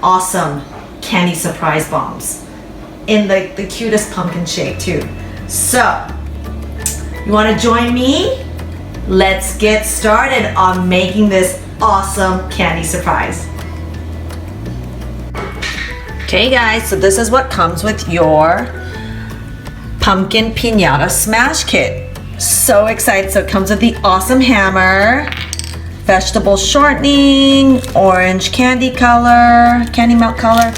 awesome candy surprise bombs in the cutest pumpkin shape too. So, you want to join me? Let's get started on making this awesome candy surprise. Okay guys, so this is what comes with your pumpkin pinata smash kit. So excited. So it comes with the awesome hammer, vegetable shortening, orange candy melt color,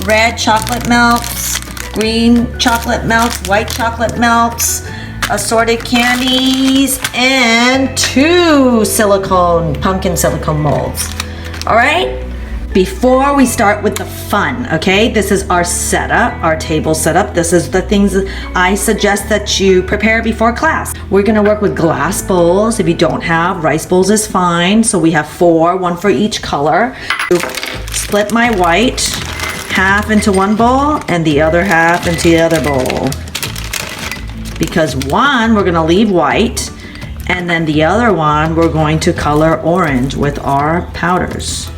red chocolate melts, green chocolate melts, white chocolate melts, assorted candies, and 2 pumpkin silicone molds. All right, before we start with the fun, okay, this is our setup, our table setup. This is the things I suggest that you prepare before class. We're gonna work with glass bowls. If you don't have, rice bowls is fine. So we have 4, 1 for each color. Split my white half into one bowl and the other half into the other bowl. Because one, we're gonna leave white, and then the other one, we're going to color orange with our powders.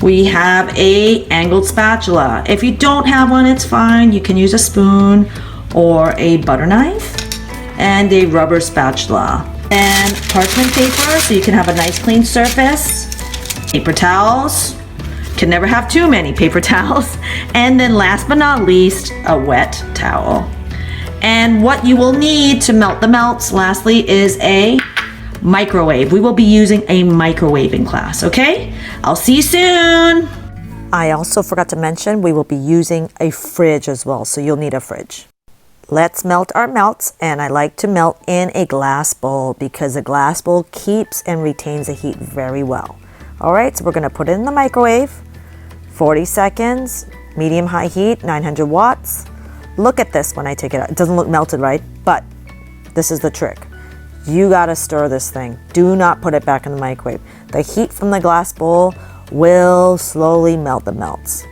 We have a angled spatula. If you don't have one, it's fine. You can use a spoon or a butter knife and a rubber spatula. And parchment paper, so you can have a nice clean surface. Paper towels. Can never have too many paper towels. And then last but not least, a wet towel. And what you will need to melt the melts, lastly, is a microwave. We will be using a microwave in class, okay? I'll see you soon. I also forgot to mention we will be using a fridge as well, so you'll need a fridge. Let's melt our melts, and I like to melt in a glass bowl because a glass bowl keeps and retains the heat very well. All right, so we're gonna put it in the microwave, 40 seconds, medium-high heat, 900 watts. Look at this when I take it out. It doesn't look melted, right? But this is the trick. You gotta stir this thing. Do not put it back in the microwave. The heat from the glass bowl will slowly melt the melts.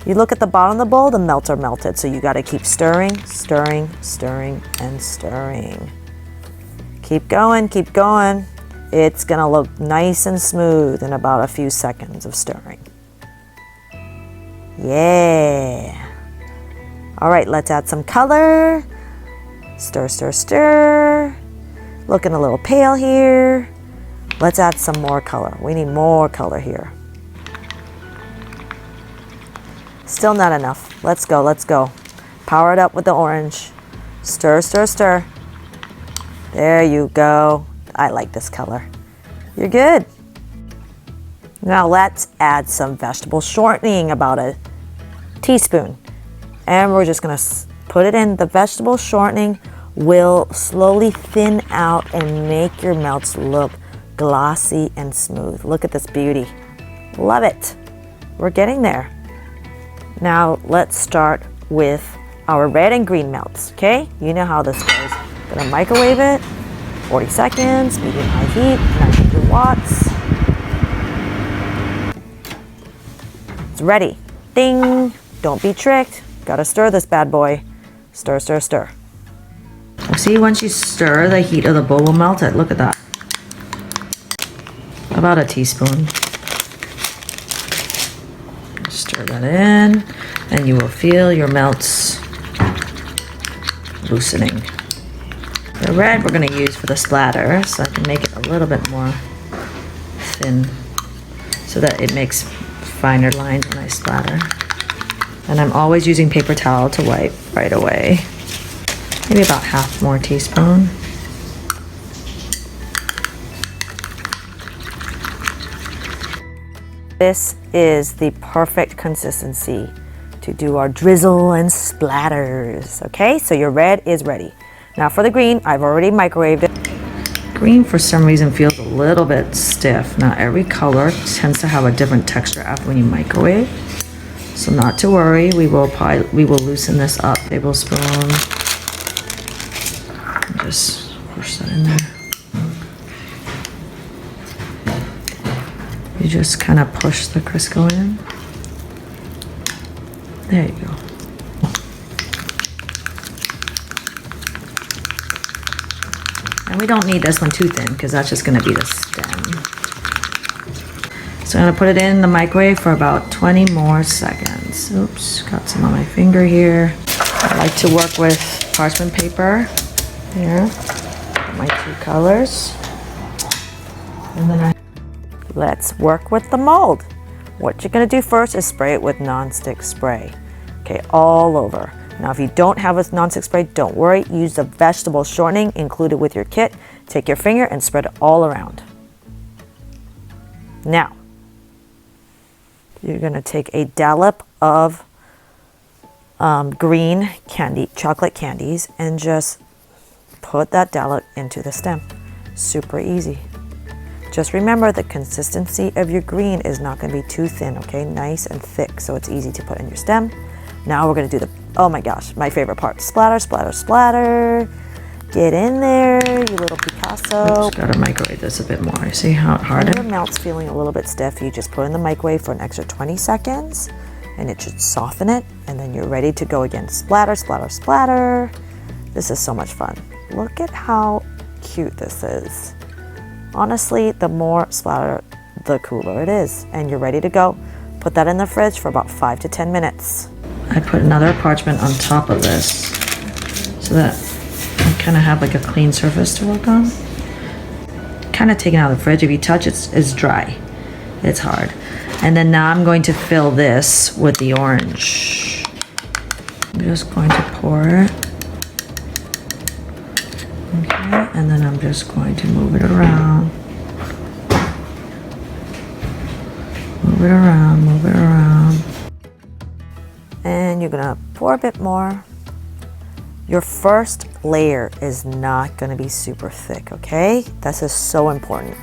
You look at the bottom of the bowl, the melts are melted. So you gotta keep stirring, stirring, stirring, and stirring. Keep going, keep going. It's gonna look nice and smooth in about a few seconds of stirring. Yeah. All right, let's add some color. Stir, stir, stir. Looking a little pale here. Let's add some more color. We need more color here. Still not enough. Let's go, let's go. Power it up with the orange. Stir, stir, stir. There you go. I like this color. You're good. Now let's add some vegetable shortening, about a teaspoon. And we're just gonna put it in. The vegetable shortening will slowly thin out and make your melts look glossy and smooth. Look at this beauty. Love it. We're getting there. Now let's start with our red and green melts, okay? You know how this goes. Gonna microwave it, 40 seconds, medium-high heat, 900 watts. It's ready. Ding! Don't be tricked. Gotta stir this bad boy. Stir, stir, stir. See, once you stir, the heat of the bowl will melt it. Look at that. About a teaspoon. Stir that in, and you will feel your melts loosening. The red we're going to use for the splatter, so I can make it a little bit more thin so that it makes finer lines when I splatter. And I'm always using paper towel to wipe right away. Maybe about half more teaspoon. This is the perfect consistency to do our drizzle and splatters. Okay, so your red is ready. Now for the green, I've already microwaved it. Green for some reason feels a little bit stiff. Now every color tends to have a different texture after when you microwave. So not to worry, we will loosen this up. Tablespoon. Just push that in there. You just kind of push the Crisco in. There you go. And we don't need this one too thin because that's just going to be the stem. So I'm gonna put it in the microwave for about 20 more seconds. Oops, got some on my finger here. I like to work with parchment paper here, my 2 colors. And then let's work with the mold. What you're gonna do first is spray it with nonstick spray. Okay, all over. Now if you don't have a nonstick spray, don't worry. Use the vegetable shortening included with your kit. Take your finger and spread it all around. Now, you're gonna take a dollop of green chocolate candies and just put that dollop into the stem. Super easy. Just remember the consistency of your green is not going to be too thin, okay? Nice and thick, so it's easy to put in your stem. Now we're going to do oh my gosh, my favorite part. Splatter, splatter, splatter. Get in there, you little Picasso. Oops, gotta microwave this a bit more. You see how it hardened? When your melt's feeling a little bit stiff, you just put it in the microwave for an extra 20 seconds, and it should soften it, and then you're ready to go again. Splatter, splatter, splatter. This is so much fun. Look at how cute this is. Honestly, the more splatter, the cooler it is. And you're ready to go. Put that in the fridge for about 5 to 10 minutes. I put another parchment on top of this so that I kind of have like a clean surface to work on. Kind of taken out of the fridge. If you touch it, it's dry. It's hard. And then now I'm going to fill this with the orange. I'm just going to pour it. Okay, and then I'm just going to move it around. Move it around, move it around. And you're gonna pour a bit more. Your first layer is not gonna be super thick, okay? This is so important.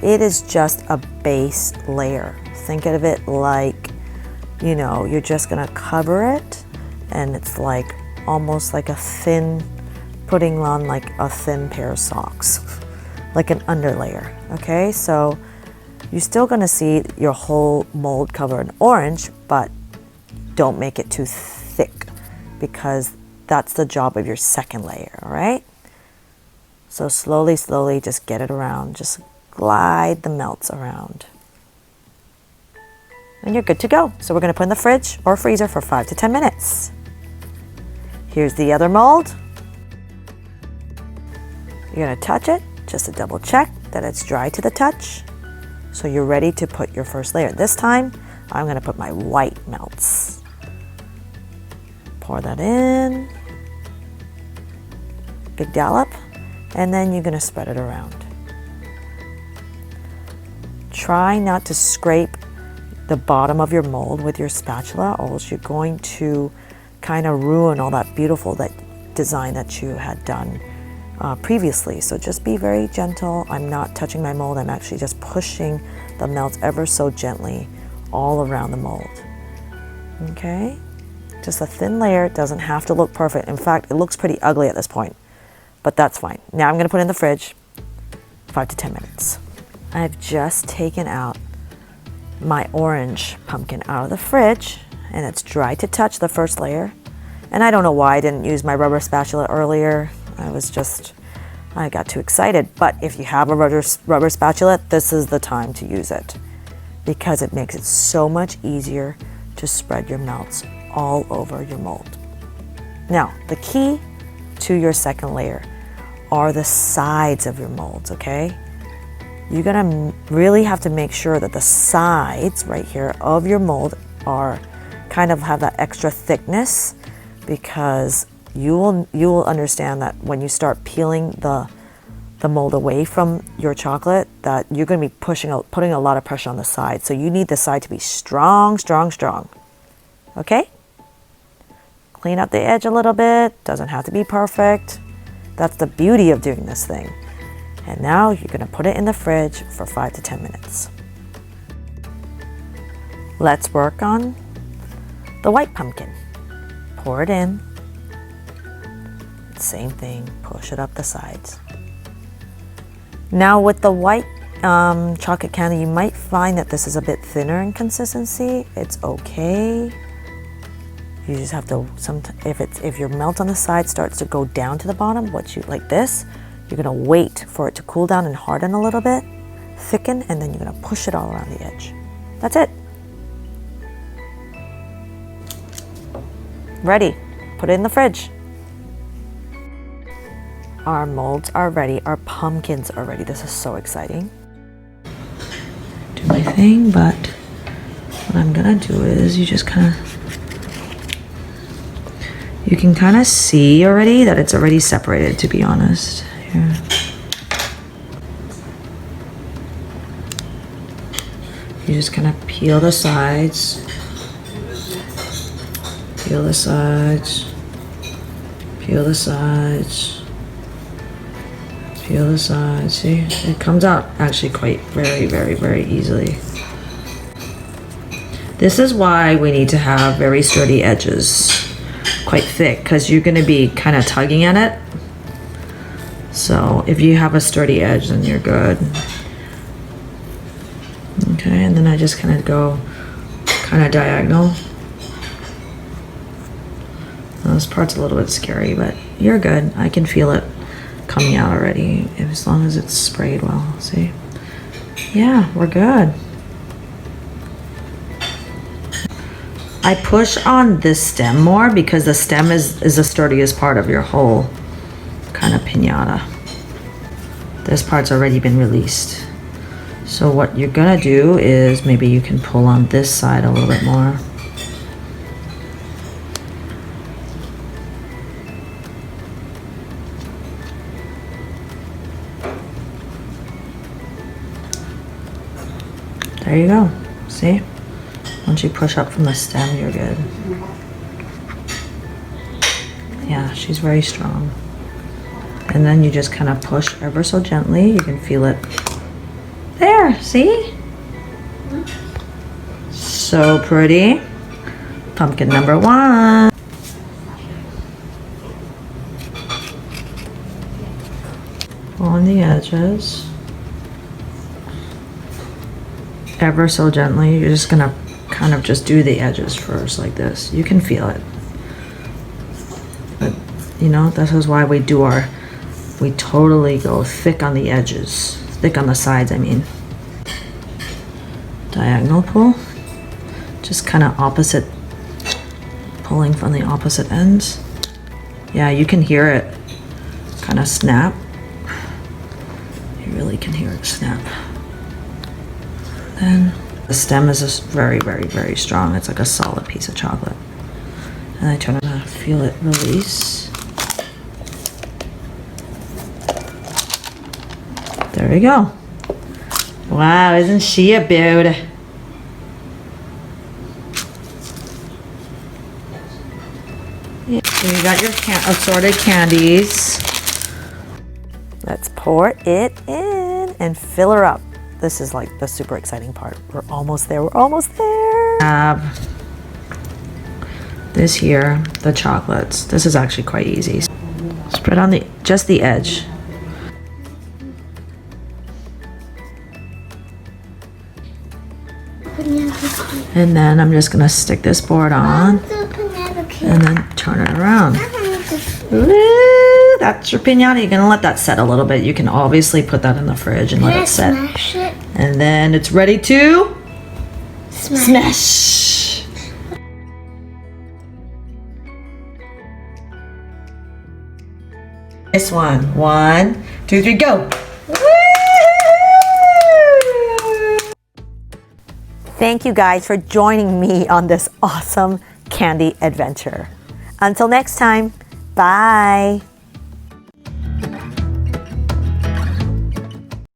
It is just a base layer. Think of it like, you know, you're just gonna cover it, and it's like almost like a thin, putting on like a thin pair of socks, like an underlayer, okay? So you're still gonna see your whole mold covered in orange, but don't make it too thick because that's the job of your second layer, all right? So slowly, slowly, just get it around. Just glide the melts around. And you're good to go. So we're gonna put in the fridge or freezer for 5 to 10 minutes. Here's the other mold. You're gonna touch it just to double check that it's dry to the touch. So you're ready to put your first layer. This time, I'm gonna put my white melts. Pour that in. Big dollop. And then you're gonna spread it around. Try not to scrape the bottom of your mold with your spatula, or else you're going to kind of ruin all that beautiful design that you had done previously. So just be very gentle. I'm not touching my mold. I'm actually just pushing the melts ever so gently all around the mold. Okay? Just a thin layer. It doesn't have to look perfect. In fact, it looks pretty ugly at this point, but that's fine. Now I'm going to put it in the fridge 5 to 10 minutes. I've just taken out my orange pumpkin out of the fridge, and it's dry to touch, the first layer. And I don't know why I didn't use my rubber spatula earlier. I got too excited. But if you have a rubber spatula, this is the time to use it because it makes it so much easier to spread your melts all over your mold. Now, the key to your second layer are the sides of your molds, okay? You're gonna really have to make sure that the sides right here of your mold are kind of have that extra thickness, because you will understand that when you start peeling the mold away from your chocolate, that you're going to be putting a lot of pressure on the side. So you need the side to be strong, strong, strong. Okay? Clean up the edge a little bit. Doesn't have to be perfect. That's the beauty of doing this thing. And now you're going to put it in the fridge for 5 to 10 minutes. Let's work on the white pumpkin. Pour it in. Same thing, push it up the sides. Now with the white chocolate candy, you might find that this is a bit thinner in consistency. It's okay. You just have to, if your melt on the side starts to go down to the bottom, like this, you're gonna wait for it to cool down and harden a little bit, thicken, and then you're gonna push it all around the edge. That's it. Ready. Put it in the fridge. Our molds are ready. Our pumpkins are ready. This is so exciting. Do my thing, but what I'm gonna do is you just kind of, you can kind of see already that it's already separated, to be honest. Here. You just kind of peel the sides. Peel the sides. Peel the sides. Peel the sides. See, it comes out actually quite very easily. This is why we need to have very sturdy edges, quite thick, because you're going to be kind of tugging at it. So if you have a sturdy edge, then you're good. Okay, and then I just kind of go kind of diagonal. Well, this part's a little bit scary, but you're good. I can feel it coming out already, as long as it's sprayed well. See? Yeah, we're good. I push on this stem more because the stem is the sturdiest part of your whole kind of piñata. This part's already been released. So what you're gonna do is maybe you can pull on this side a little bit more. There you go. See? Once you push up from the stem, you're good. Yeah, she's very strong. And then you just kind of push ever so gently. You can feel it. There, see? So pretty. Pumpkin number 1. On the edges. Ever so gently. You're just gonna kind of just do the edges first like this. You can feel it. But you know, this is why we totally go thick on the edges. Thick on the sides, I mean. Diagonal pull. Just kind of opposite, pulling from the opposite ends. Yeah, you can hear it kind of snap. You really can hear it snap. Then the stem is just very strong. It's like a solid piece of chocolate. And I turn it on, feel it release. There we go. Wow, isn't she a beaut? Yeah, so you got your assorted candies. Let's pour it in and fill her up. This is like the super exciting part. We're almost there. We're almost there. This here, the chocolates. This is actually quite easy. Spread on just the edge. And then I'm just gonna stick this board on and then turn it around. Ooh, that's your piñata. You're gonna let that set a little bit. You can obviously put that in the fridge and let it set. Smash it? And then it's ready to Smash. This one. 1, 2, 3, go. Thank you guys for joining me on this awesome candy adventure. Until next time, bye.